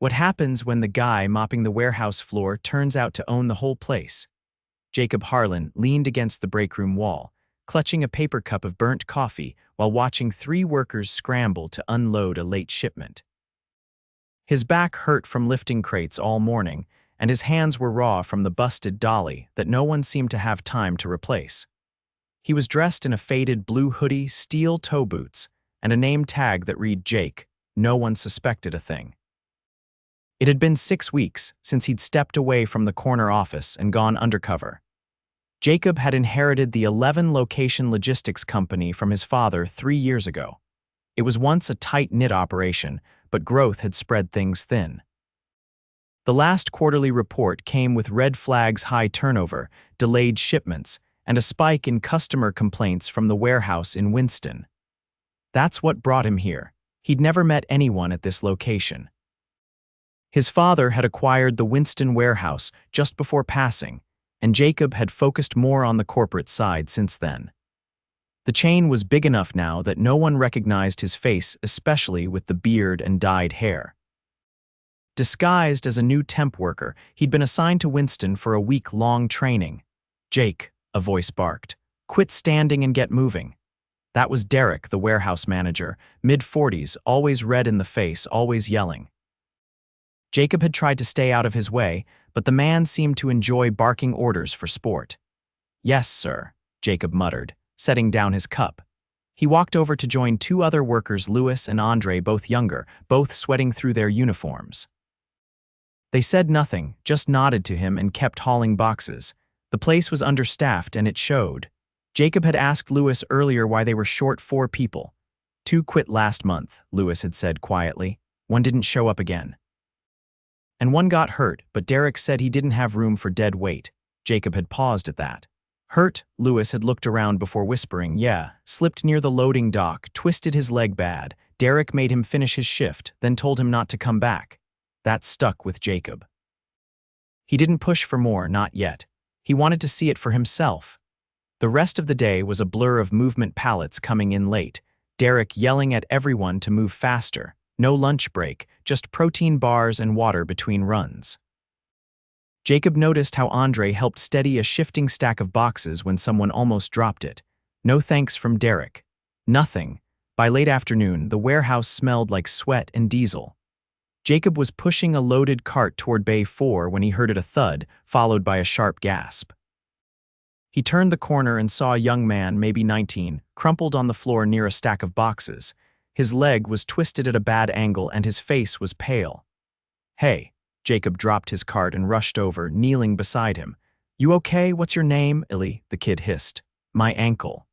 What happens when the guy mopping the warehouse floor turns out to own the whole place? Jacob Harlan leaned against the breakroom wall, clutching a paper cup of burnt coffee while watching three workers scramble to unload a late shipment. His back hurt from lifting crates all morning, and his hands were raw from the busted dolly that no one seemed to have time to replace. He was dressed in a faded blue hoodie, steel toe boots, and a name tag that read Jake. No one suspected a thing. It had been 6 weeks since he'd stepped away from the corner office and gone undercover. Jacob had inherited the 11-location logistics company from his father 3 years ago. It was once a tight-knit operation, but growth had spread things thin. The last quarterly report came with red flags: high turnover, delayed shipments, and a spike in customer complaints from the warehouse in Winston. That's what brought him here. He'd never met anyone at this location. His father had acquired the Winston warehouse just before passing, and Jacob had focused more on the corporate side since then. The chain was big enough now that no one recognized his face, especially with the beard and dyed hair. Disguised as a new temp worker, he'd been assigned to Winston for a week-long training. "Jake," a voice barked, "quit standing and get moving." That was Derek, the warehouse manager, mid-40s, always red in the face, always yelling. Jacob had tried to stay out of his way, but the man seemed to enjoy barking orders for sport. "Yes, sir," Jacob muttered, setting down his cup. He walked over to join two other workers, Louis and Andre, both younger, both sweating through their uniforms. They said nothing, just nodded to him and kept hauling boxes. The place was understaffed, and it showed. Jacob had asked Louis earlier why they were short 4 people. 2 quit last month, Louis had said quietly. 1 didn't show up again. And 1 got hurt, but Derek said he didn't have room for dead weight. Jacob had paused at that. Hurt, Louis had looked around before whispering. Yeah, slipped near the loading dock, twisted his leg bad. Derek made him finish his shift, then told him not to come back. That stuck with Jacob. He didn't push for more, not yet. He wanted to see it for himself. The rest of the day was a blur of movement pallets coming in late, Derek yelling at everyone to move faster. No lunch break, just protein bars and water between runs. Jacob noticed how Andre helped steady a shifting stack of boxes when someone almost dropped it. No thanks from Derek. Nothing. By late afternoon, the warehouse smelled like sweat and diesel. Jacob was pushing a loaded cart toward Bay 4 when he heard a thud, followed by a sharp gasp. He turned the corner and saw a young man, maybe 19, crumpled on the floor near a stack of boxes. His leg was twisted at a bad angle and his face was pale. "Hey." Jacob dropped his cart and rushed over, kneeling beside him. "You okay? What's your name?" "Illy," the kid hissed. "My ankle."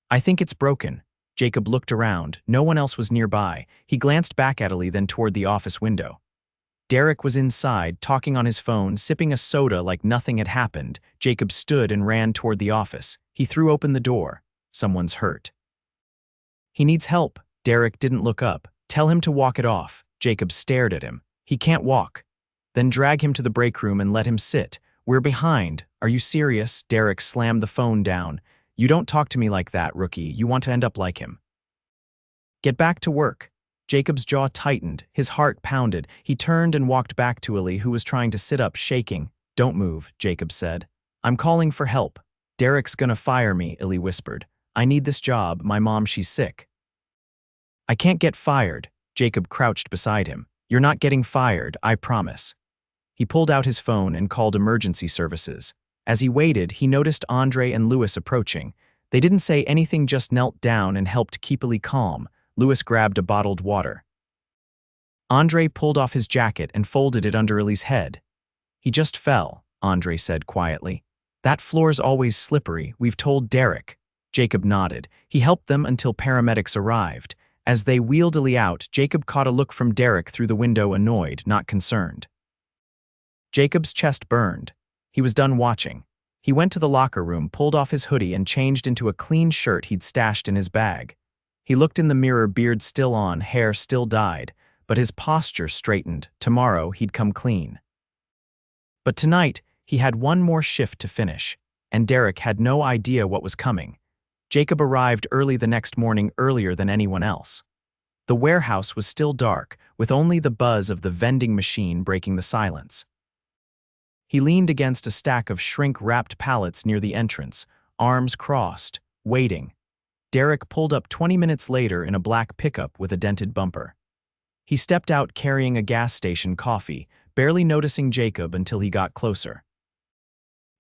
"I think it's broken." Jacob looked around. No one else was nearby. He glanced back at Illy, then toward the office window. Derek was inside, talking on his phone, sipping a soda like nothing had happened. Jacob stood and ran toward the office. He threw open the door. "Someone's hurt." "He needs help." Derek didn't look up. "Tell him to walk it off." Jacob stared at him. "He can't walk." "Then drag him to the break room and let him sit. We're behind." "Are you serious?" Derek slammed the phone down. "You don't talk to me like that, rookie. You want to end up like him." "Get back to work." Jacob's jaw tightened. His heart pounded. He turned and walked back to Illy, who was trying to sit up, shaking. "Don't move," Jacob said. "I'm calling for help." "Derek's gonna fire me," Illy whispered. "I need this job. My mom, she's sick." "I can't get fired." Jacob crouched beside him. "You're not getting fired, I promise." He pulled out his phone and called emergency services. As he waited, he noticed Andre and Louis approaching. They didn't say anything, just knelt down and helped keep Illy calm. Louis grabbed a bottled water. Andre pulled off his jacket and folded it under Illy's head. "He just fell," Andre said quietly. "That floor's always slippery. We've told Derek." Jacob nodded. He helped them until paramedics arrived. As they wheeled Illy out, Jacob caught a look from Derek through the window, annoyed, not concerned. Jacob's chest burned. He was done watching. He went to the locker room, pulled off his hoodie, and changed into a clean shirt he'd stashed in his bag. He looked in the mirror, beard still on, hair still dyed, but his posture straightened. Tomorrow he'd come clean. But tonight, he had one more shift to finish, and Derek had no idea what was coming. Jacob arrived early the next morning, earlier than anyone else. The warehouse was still dark, with only the buzz of the vending machine breaking the silence. He leaned against a stack of shrink-wrapped pallets near the entrance, arms crossed, waiting. Derek pulled up 20 minutes later in a black pickup with a dented bumper. He stepped out carrying a gas station coffee, barely noticing Jacob until he got closer.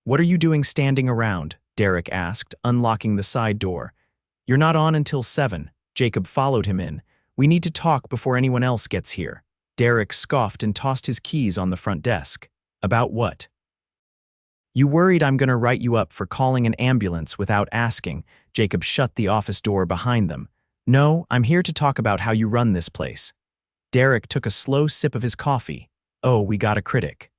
"What are you doing standing around?" Derek asked, unlocking the side door. "You're not on until 7. Jacob followed him in. "We need to talk before anyone else gets here." Derek scoffed and tossed his keys on the front desk. "About what?" "You worried I'm gonna write you up for calling an ambulance without asking." Jacob shut the office door behind them. "No, I'm here to talk about how you run this place." Derek took a slow sip of his coffee. "Oh, we got a critic.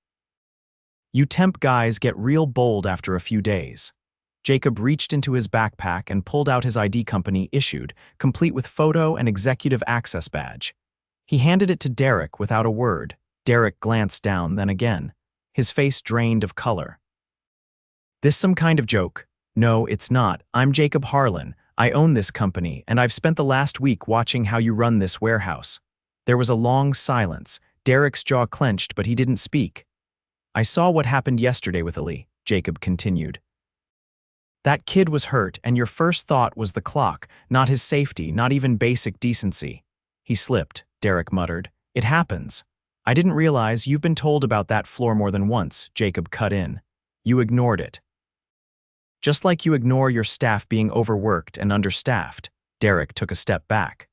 You temp guys get real bold after a few days." Jacob reached into his backpack and pulled out his ID company issued, complete with photo and executive access badge. He handed it to Derek without a word. Derek glanced down, then again. His face drained of color. "This some kind of joke?" "No, it's not. I'm Jacob Harlan. I own this company, and I've spent the last week watching how you run this warehouse." There was a long silence. Derek's jaw clenched, but he didn't speak. "I saw what happened yesterday with Ali," Jacob continued. "That kid was hurt, and your first thought was the clock, not his safety, not even basic decency." "He slipped," Derek muttered. "It happens." "I didn't realize you've been told about that floor more than once," Jacob cut in. "You ignored it. Just like you ignore your staff being overworked and understaffed." Derek took a step back.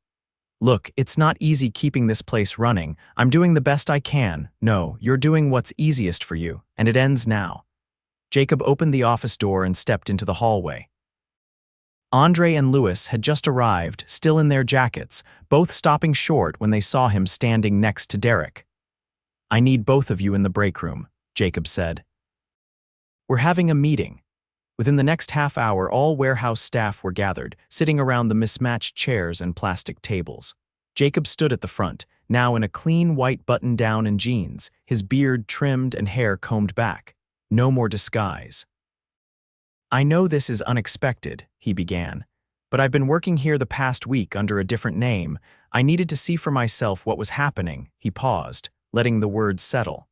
"Look, it's not easy keeping this place running. I'm doing the best I can." "No, you're doing what's easiest for you, and it ends now." Jacob opened the office door and stepped into the hallway. Andre and Louis had just arrived, still in their jackets, both stopping short when they saw him standing next to Derek. "I need both of you in the break room," Jacob said. "We're having a meeting." Within the next half hour, all warehouse staff were gathered, sitting around the mismatched chairs and plastic tables. Jacob stood at the front, now in a clean white button-down and jeans, his beard trimmed and hair combed back. No more disguise. "I know this is unexpected," he began, "but I've been working here the past week under a different name. I needed to see for myself what was happening." He paused, letting the words settle.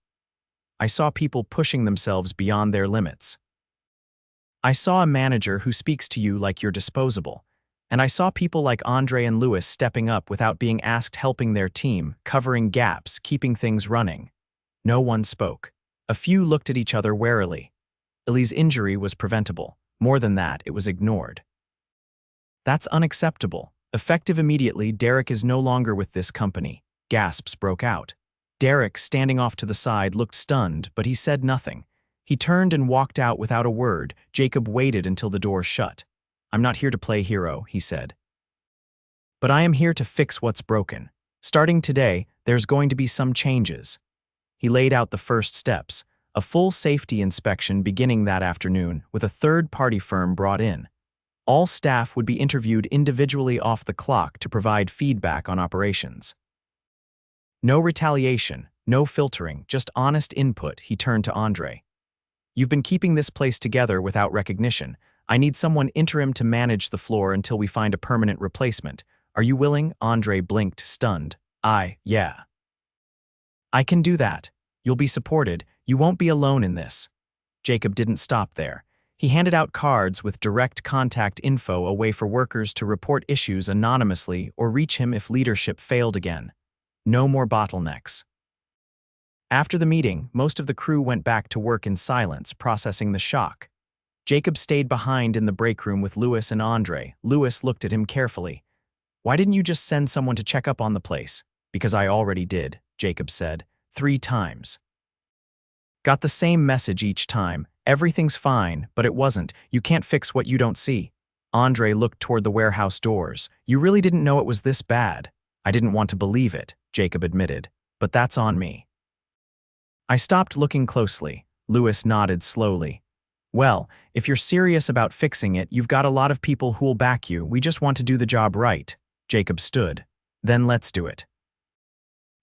"I saw people pushing themselves beyond their limits. I saw a manager who speaks to you like you're disposable. And I saw people like Andre and Louis stepping up without being asked, helping their team, covering gaps, keeping things running." No one spoke. A few looked at each other warily. Ellie's injury was preventable. More than that, it was ignored. "That's unacceptable." Effective immediately, Derek is no longer with this company. Gasps broke out. Derek, standing off to the side, looked stunned, but he said nothing. He turned and walked out without a word. Jacob waited until the door shut. "I'm not here to play hero," he said. "But I am here to fix what's broken. Starting today, there's going to be some changes." He laid out the first steps, a full safety inspection beginning that afternoon with a third-party firm brought in. All staff would be interviewed individually off the clock to provide feedback on operations. No retaliation, no filtering, just honest input. He turned to Andre. "You've been keeping this place together without recognition. I need someone interim to manage the floor until we find a permanent replacement. Are you willing?" Andre blinked, stunned. Yeah. "I can do that. You'll be supported. You won't be alone in this." Jacob didn't stop there. He handed out cards with direct contact info, a way for workers to report issues anonymously or reach him if leadership failed again. No more bottlenecks. After the meeting, most of the crew went back to work in silence, processing the shock. Jacob stayed behind in the break room with Louis and Andre. Louis looked at him carefully. "Why didn't you just send someone to check up on the place?" "Because I already did," Jacob said. 3 times. "Got the same message each time. Everything's fine, but it wasn't. You can't fix what you don't see." Andre looked toward the warehouse doors. "You really didn't know it was this bad." "I didn't want to believe it," Jacob admitted. "But that's on me." "I stopped looking closely." Louis nodded slowly. "Well, if you're serious about fixing it, you've got a lot of people who'll back you. We just want to do the job right." Jacob stood. "Then let's do it."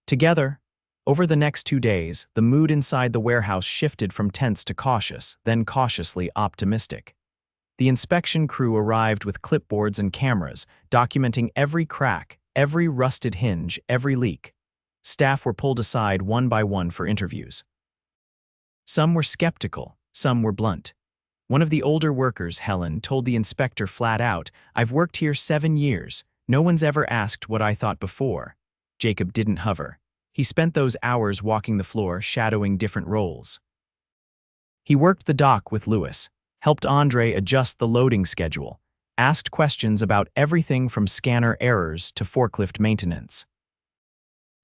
Together. Over the next 2 days, the mood inside the warehouse shifted from tense to cautious, then cautiously optimistic. The inspection crew arrived with clipboards and cameras, documenting every crack, every rusted hinge, every leak. Staff were pulled aside one by one for interviews. Some were skeptical, some were blunt. One of the older workers, Helen, told the inspector flat out, "I've worked here 7 years. No one's ever asked what I thought before." Jacob didn't hover. He spent those hours walking the floor, shadowing different roles. He worked the dock with Lewis, helped Andre adjust the loading schedule, asked questions about everything from scanner errors to forklift maintenance.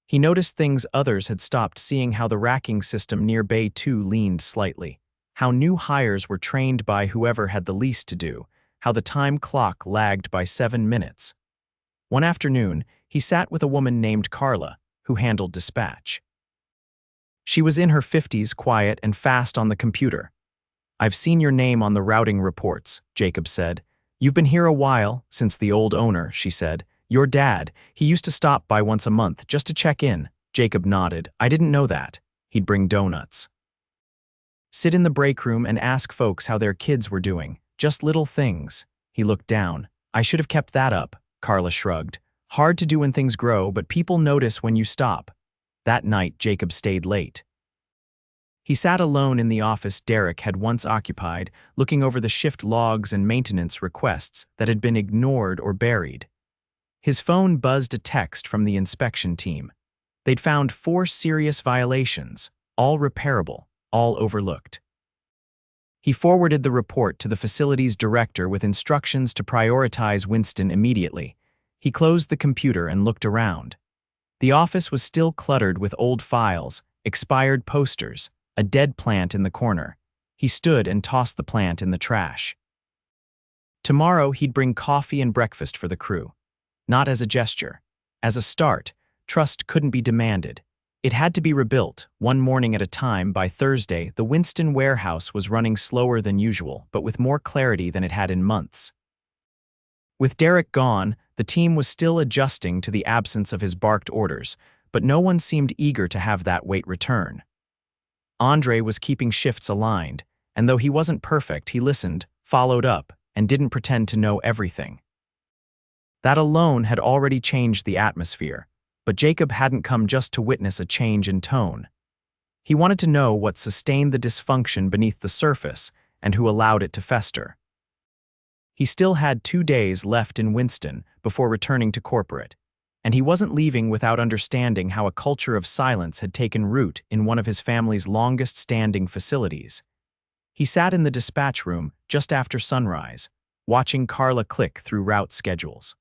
He noticed things others had stopped seeing: how the racking system near Bay 2 leaned slightly, how new hires were trained by whoever had the least to do, how the time clock lagged by 7 minutes. One afternoon, he sat with a woman named Carla, who handled dispatch. She was in her 50s, quiet and fast on the computer. "I've seen your name on the routing reports," Jacob said. "You've been here a while, since the old owner," she said. "Your dad, he used to stop by once a month just to check in." Jacob nodded. "I didn't know that. He'd bring donuts. Sit in the break room and ask folks how their kids were doing. Just little things." He looked down. "I should have kept that up," Carla shrugged. "Hard to do when things grow, but people notice when you stop." That night, Jacob stayed late. He sat alone in the office Derek had once occupied, looking over the shift logs and maintenance requests that had been ignored or buried. His phone buzzed a text from the inspection team. They'd found 4 serious violations, all repairable, all overlooked. He forwarded the report to the facility's director with instructions to prioritize Winston immediately. He closed the computer and looked around. The office was still cluttered with old files, expired posters, a dead plant in the corner. He stood and tossed the plant in the trash. Tomorrow he'd bring coffee and breakfast for the crew. Not as a gesture. As a start, trust couldn't be demanded. It had to be rebuilt, one morning at a time. By Thursday, the Winston warehouse was running slower than usual, but with more clarity than it had in months. With Derek gone, the team was still adjusting to the absence of his barked orders, but no one seemed eager to have that weight return. Andre was keeping shifts aligned, and though he wasn't perfect, he listened, followed up, and didn't pretend to know everything. That alone had already changed the atmosphere, but Jacob hadn't come just to witness a change in tone. He wanted to know what sustained the dysfunction beneath the surface and who allowed it to fester. He still had 2 days left in Winston before returning to corporate, and he wasn't leaving without understanding how a culture of silence had taken root in one of his family's longest-standing facilities. He sat in the dispatch room just after sunrise, watching Carla click through route schedules.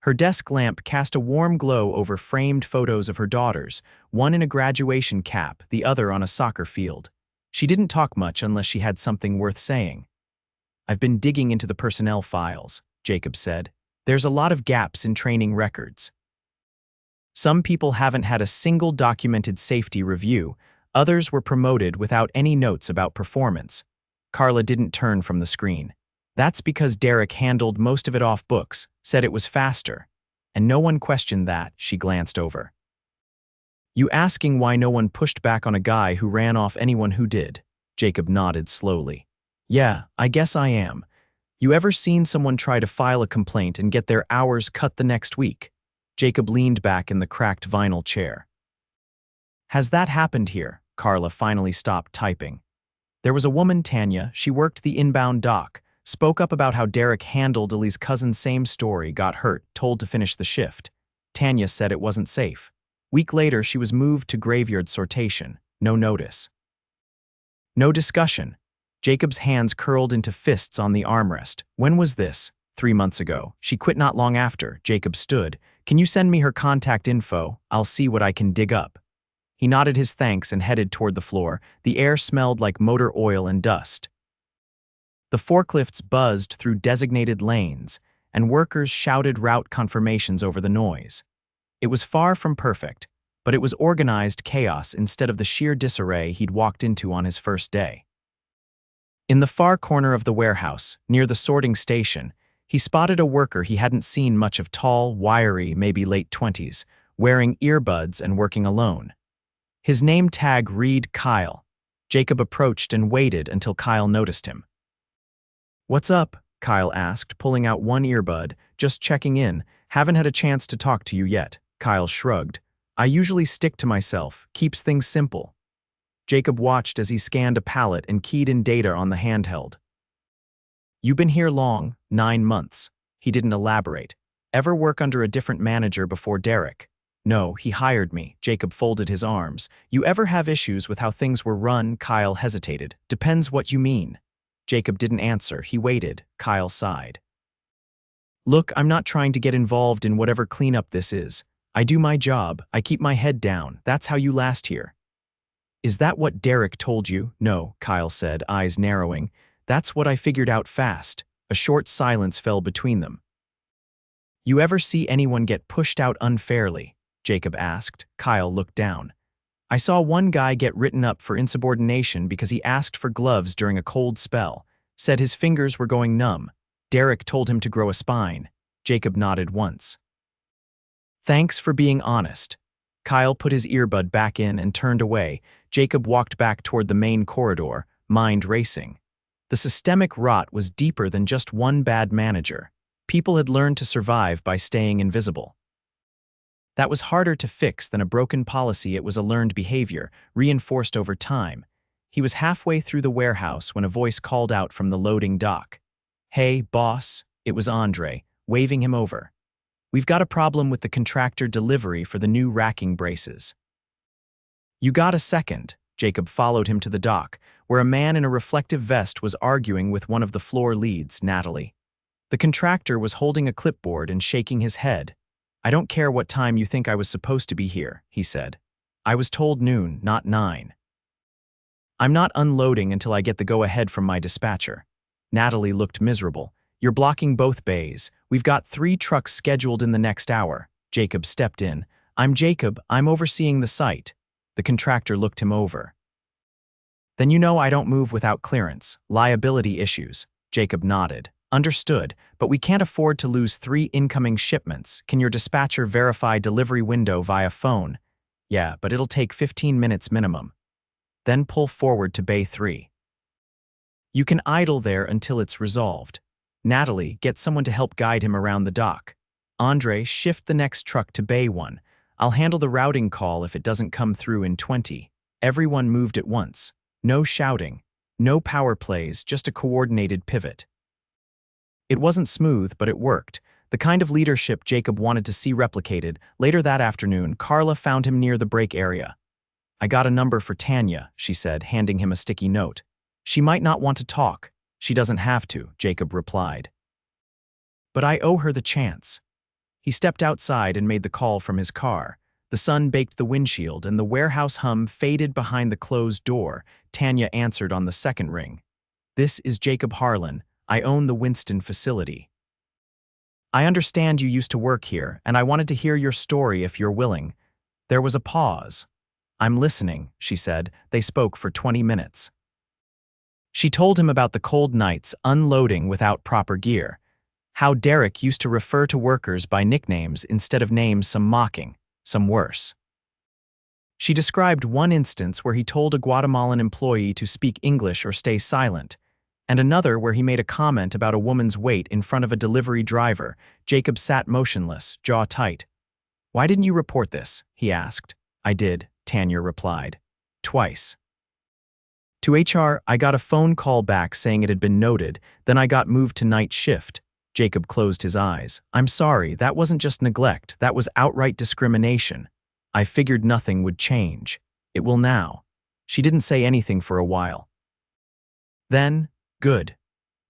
Her desk lamp cast a warm glow over framed photos of her daughters, one in a graduation cap, the other on a soccer field. She didn't talk much unless she had something worth saying. "I've been digging into the personnel files," Jacob said. "There's a lot of gaps in training records. Some people haven't had a single documented safety review. Others were promoted without any notes about performance." Carla didn't turn from the screen. "That's because Derek handled most of it off books, said it was faster. And no one questioned that." She glanced over. "You asking why no one pushed back on a guy who ran off anyone who did?" Jacob nodded slowly. "Yeah, I guess I am. You ever seen someone try to file a complaint and get their hours cut the next week?" Jacob leaned back in the cracked vinyl chair. "Has that happened here?" Carla finally stopped typing. "There was a woman, Tanya, she worked the inbound dock, spoke up about how Derek handled Ellie's cousin, same story, got hurt, told to finish the shift. Tanya said it wasn't safe. Week later, she was moved to graveyard sortation. No notice. No discussion." Jacob's hands curled into fists on the armrest. "When was this?" 3 months ago. She quit not long after." Jacob stood. "Can you send me her contact info? I'll see what I can dig up." He nodded his thanks and headed toward the floor. The air smelled like motor oil and dust. The forklifts buzzed through designated lanes, and workers shouted route confirmations over the noise. It was far from perfect, but it was organized chaos instead of the sheer disarray he'd walked into on his first day. In the far corner of the warehouse, near the sorting station, he spotted a worker he hadn't seen much of, tall, wiry, maybe late 20s, wearing earbuds and working alone. His name tag read Kyle. Jacob approached and waited until Kyle noticed him. "What's up?" Kyle asked, pulling out one earbud. "Just checking in. Haven't had a chance to talk to you yet." Kyle shrugged. I usually stick to myself, keeps things simple. Jacob watched as he scanned a palette and keyed in data on the handheld. You been here long, 9 months. He didn't elaborate. Ever work under a different manager before Derek? No, he hired me. Jacob folded his arms. You ever have issues with how things were run? Kyle hesitated. Depends what you mean. Jacob didn't answer. He waited. Kyle sighed. Look, I'm not trying to get involved in whatever cleanup this is. I do my job. I keep my head down. That's how you last here. Is that what Derek told you? No, Kyle said, eyes narrowing. That's what I figured out fast. A short silence fell between them. You ever see anyone get pushed out unfairly? Jacob asked. Kyle looked down. I saw one guy get written up for insubordination because he asked for gloves during a cold spell. Said his fingers were going numb. Derek told him to grow a spine. Jacob nodded once. Thanks for being honest. Kyle put his earbud back in and turned away. Jacob walked back toward the main corridor, mind racing. The systemic rot was deeper than just one bad manager. People had learned to survive by staying invisible. That was harder to fix than a broken policy. It was a learned behavior, reinforced over time. He was halfway through the warehouse when a voice called out from the loading dock. Hey, boss, it was Andre, waving him over. We've got a problem with the contractor delivery for the new racking braces. You got a second? Jacob followed him to the dock, where a man in a reflective vest was arguing with one of the floor leads, Natalie. The contractor was holding a clipboard and shaking his head. I don't care what time you think I was supposed to be here, he said. I was told noon, not 9. I'm not unloading until I get the go-ahead from my dispatcher. Natalie looked miserable. You're blocking both bays. We've got 3 trucks scheduled in the next hour. Jacob stepped in. I'm Jacob. I'm overseeing the site. The contractor looked him over. Then you know I don't move without clearance. Liability issues. Jacob nodded. Understood, but we can't afford to lose 3 incoming shipments. Can your dispatcher verify delivery window via phone? Yeah, but it'll take 15 minutes minimum. Then pull forward to Bay 3. You can idle there until it's resolved. Natalie, get someone to help guide him around the dock. Andre, shift the next truck to Bay 1. I'll handle the routing call if it doesn't come through in 20. Everyone moved at once. No shouting. No power plays, just a coordinated pivot. It wasn't smooth, but it worked. The kind of leadership Jacob wanted to see replicated. Later that afternoon, Carla found him near the break area. I got a number for Tanya, she said, handing him a sticky note. She might not want to talk. She doesn't have to, Jacob replied. But I owe her the chance. He stepped outside and made the call from his car. The sun baked the windshield and the warehouse hum faded behind the closed door. Tanya answered on the second ring. This is Jacob Harlan. I own the Winston facility. I understand you used to work here, and I wanted to hear your story if you're willing. There was a pause. I'm listening, she said. They spoke for 20 minutes. She told him about the cold nights unloading without proper gear, how Derek used to refer to workers by nicknames instead of names, some mocking, some worse. She described one instance where he told a Guatemalan employee to speak English or stay silent, and another where he made a comment about a woman's weight in front of a delivery driver. Jacob sat motionless, jaw tight. Why didn't you report this? He asked. I did, Tanya replied. Twice. To HR, I got a phone call back saying it had been noted, then I got moved to night shift. Jacob closed his eyes. I'm sorry, that wasn't just neglect, that was outright discrimination. I figured nothing would change. It will now. She didn't say anything for a while. Then, good.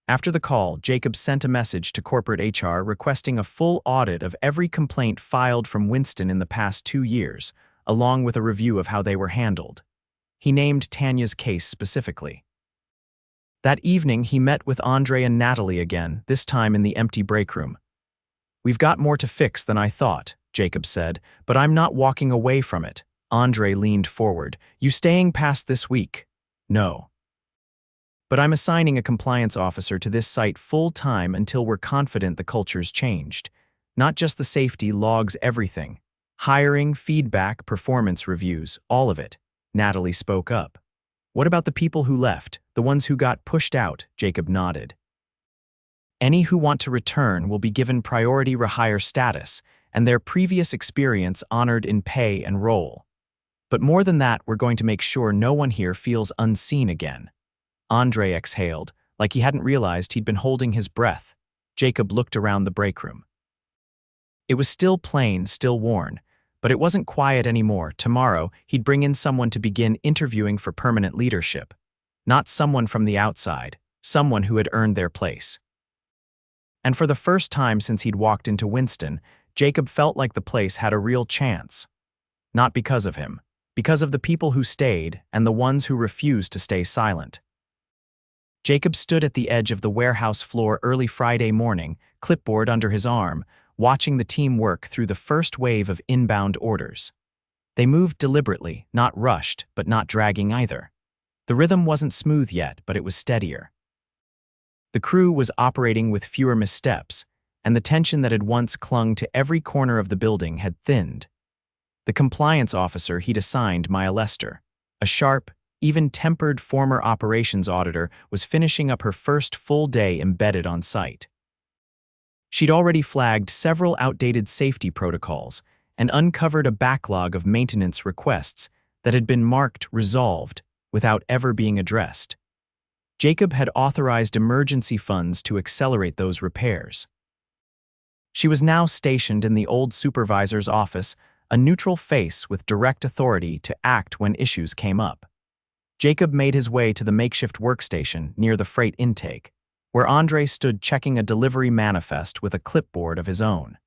After the call, Jacob sent a message to corporate HR requesting a full audit of every complaint filed from Winston in the past 2 years, along with a review of how they were handled. He named Tanya's case specifically. That evening, he met with Andre and Natalie again, this time in the empty break room. We've got more to fix than I thought, Jacob said, but I'm not walking away from it. Andre leaned forward. You staying past this week? No. But I'm assigning a compliance officer to this site full-time until we're confident the culture's changed. Not just the safety, logs, everything. Hiring, feedback, performance reviews, all of it. Natalie spoke up. What about the people who left, the ones who got pushed out? Jacob nodded. Any who want to return will be given priority rehire status, and their previous experience honored in pay and role. But more than that, we're going to make sure no one here feels unseen again. Andre exhaled, like he hadn't realized he'd been holding his breath. Jacob looked around the break room. It was still plain, still worn, but it wasn't quiet anymore. Tomorrow, he'd bring in someone to begin interviewing for permanent leadership. Not someone from the outside, someone who had earned their place. And for the first time since he'd walked into Winston, Jacob felt like the place had a real chance. Not because of him, because of the people who stayed and the ones who refused to stay silent. Jacob stood at the edge of the warehouse floor early Friday morning, clipboard under his arm, watching the team work through the first wave of inbound orders. They moved deliberately, not rushed, but not dragging either. The rhythm wasn't smooth yet, but it was steadier. The crew was operating with fewer missteps, and the tension that had once clung to every corner of the building had thinned. The compliance officer he'd assigned, Maya Lester, a sharp, even-tempered former operations auditor, was finishing up her first full day embedded on site. She'd already flagged several outdated safety protocols and uncovered a backlog of maintenance requests that had been marked resolved without ever being addressed. Jacob had authorized emergency funds to accelerate those repairs. She was now stationed in the old supervisor's office, a neutral face with direct authority to act when issues came up. Jacob made his way to the makeshift workstation near the freight intake, where Andre stood checking a delivery manifest with a clipboard of his own.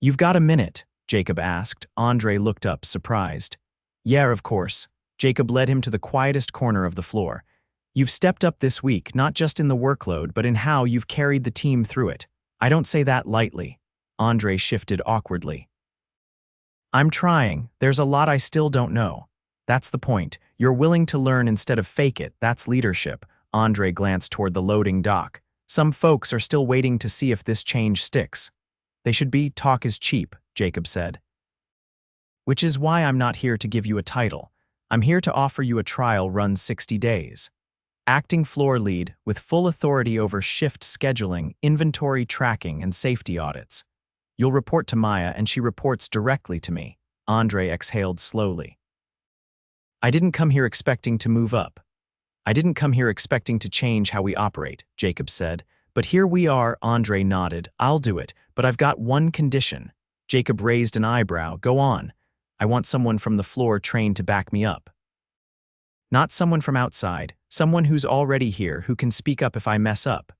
"You've got a minute?" Jacob asked. Andre looked up, surprised. "Yeah, of course." Jacob led him to the quietest corner of the floor. "You've stepped up this week, not just in the workload, but in how you've carried the team through it. I don't say that lightly." Andre shifted awkwardly. "I'm trying. There's a lot I still don't know. That's the point. You're willing to learn instead of fake it. That's leadership." Andre glanced toward the loading dock. "Some folks are still waiting to see if this change sticks." "They should be. Talk is cheap," Jacob said. "Which is why I'm not here to give you a title. I'm here to offer you a trial run 60 days. Acting floor lead with full authority over shift scheduling, inventory tracking, and safety audits. You'll report to Maya and she reports directly to me." Andre exhaled slowly. "I didn't come here expecting to move up. I didn't come here expecting to change how we operate," Jacob said. "But here we are." Andre nodded. "I'll do it, but I've got one condition." Jacob raised an eyebrow. "Go on." "I want someone from the floor trained to back me up. Not someone from outside, someone who's already here who can speak up if I mess up."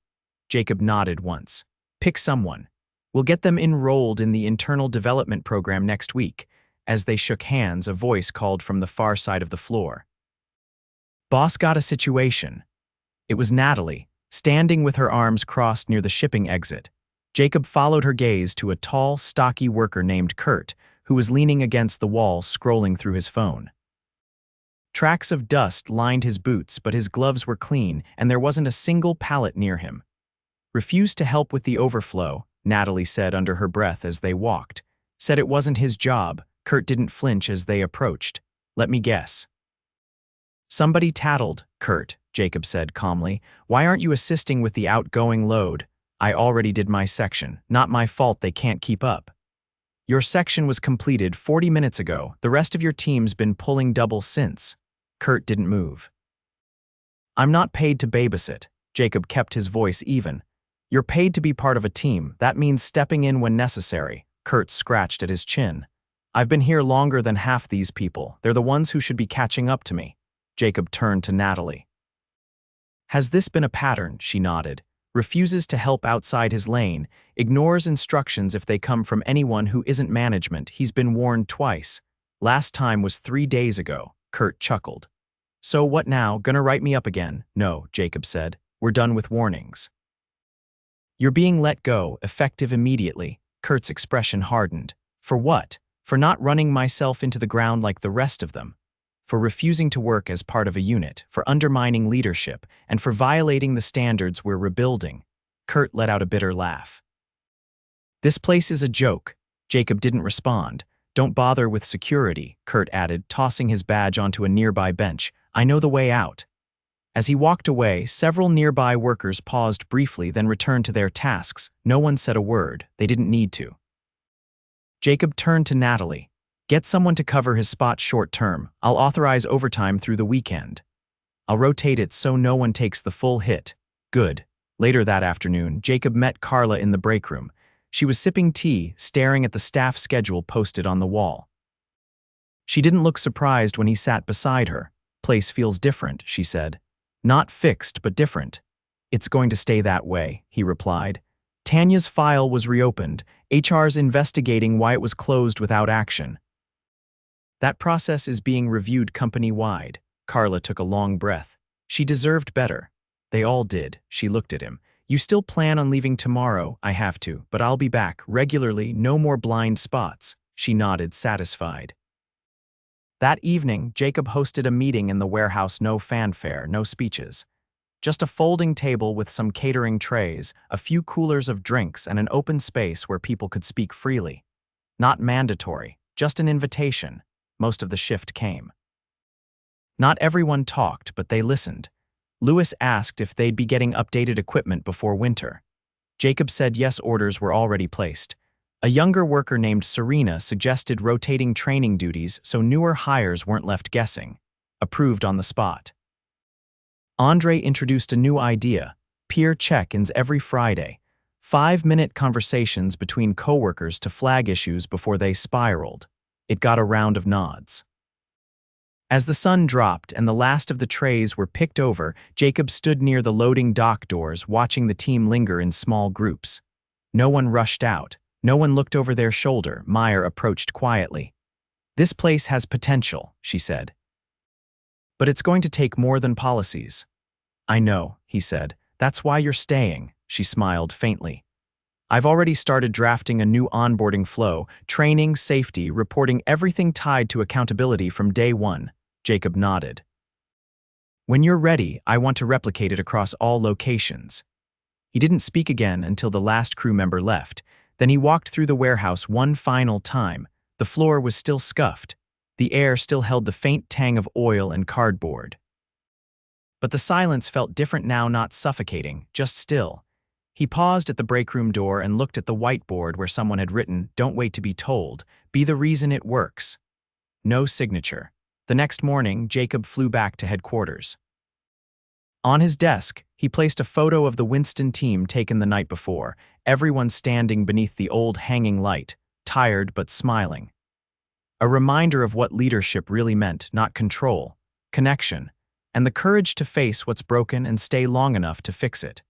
Jacob nodded once. "Pick someone. We'll get them enrolled in the internal development program next week." As they shook hands, a voice called from the far side of the floor. "Boss got a situation." It was Natalie, standing with her arms crossed near the shipping exit. Jacob followed her gaze to a tall, stocky worker named Kurt, who was leaning against the wall scrolling through his phone. Tracks of dust lined his boots, but his gloves were clean, and there wasn't a single pallet near him. "Refused to help with the overflow," Natalie said under her breath as they walked. "Said it wasn't his job." Kurt didn't flinch as they approached. "Let me guess." "Somebody tattled, Kurt," Jacob said calmly. "Why aren't you assisting with the outgoing load?" "I already did my section. Not my fault they can't keep up." "Your section was completed 40 minutes ago. The rest of your team's been pulling double since." Kurt didn't move. "I'm not paid to babysit." Jacob kept his voice even. "You're paid to be part of a team. That means stepping in when necessary." Kurt scratched at his chin. "I've been here longer than half these people. They're the ones who should be catching up to me." Jacob turned to Natalie. "Has this been a pattern?" She nodded. "Refuses to help outside his lane, ignores instructions if they come from anyone who isn't management. He's been warned twice. Last time was 3 days ago." Kurt chuckled. "So what now? Gonna write me up again?" "No," Jacob said. "We're done with warnings. You're being let go, effective immediately." Kurt's expression hardened. "For what? For not running myself into the ground like the rest of them. For refusing to work as part of a unit, for undermining leadership, and for violating the standards we're rebuilding." Kurt let out a bitter laugh. "This place is a joke." Jacob didn't respond. "Don't bother with security," Kurt added, tossing his badge onto a nearby bench. "I know the way out." As he walked away, several nearby workers paused briefly, then returned to their tasks. No one said a word. They didn't need to. Jacob turned to Natalie. Get someone to cover his spot short term. I'll authorize overtime through the weekend. I'll rotate it so no one takes the full hit. Good. Later that afternoon, Jacob met Carla in the break room. She was sipping tea, staring at the staff schedule posted on the wall. She didn't look surprised when he sat beside her. Place feels different, she said. Not fixed, but different. It's going to stay that way, he replied. Tanya's file was reopened. HR's investigating why it was closed without action. That process is being reviewed company-wide. Carla took a long breath. She deserved better. They all did. She looked at him. You still plan on leaving tomorrow? I have to, but I'll be back regularly, no more blind spots. She nodded, satisfied. That evening, Jacob hosted a meeting in the warehouse, no fanfare, no speeches. Just a folding table with some catering trays, a few coolers of drinks, and an open space where people could speak freely. Not mandatory, just an invitation. Most of the shift came. Not everyone talked, but they listened. Lewis asked if they'd be getting updated equipment before winter. Jacob said yes, orders were already placed. A younger worker named Serena suggested rotating training duties so newer hires weren't left guessing. Approved on the spot. Andre introduced a new idea, peer check-ins every Friday, 5-minute conversations between coworkers to flag issues before they spiraled. It got a round of nods. As the sun dropped and the last of the trays were picked over, Jacob stood near the loading dock doors, watching the team linger in small groups. No one rushed out. No one looked over their shoulder. Meyer approached quietly. This place has potential, she said. But it's going to take more than policies. I know, he said. That's why you're staying, she smiled faintly. I've already started drafting a new onboarding flow, training, safety, reporting, everything tied to accountability from day one. Jacob nodded. When you're ready, I want to replicate it across all locations. He didn't speak again until the last crew member left. Then he walked through the warehouse one final time. The floor was still scuffed. The air still held the faint tang of oil and cardboard. But the silence felt different now, not suffocating, just still. He paused at the break room door and looked at the whiteboard where someone had written, "Don't wait to be told. Be the reason it works." No signature. The next morning, Jacob flew back to headquarters. On his desk, he placed a photo of the Winston team taken the night before, everyone standing beneath the old hanging light, tired but smiling. A reminder of what leadership really meant, not control, connection, and the courage to face what's broken and stay long enough to fix it.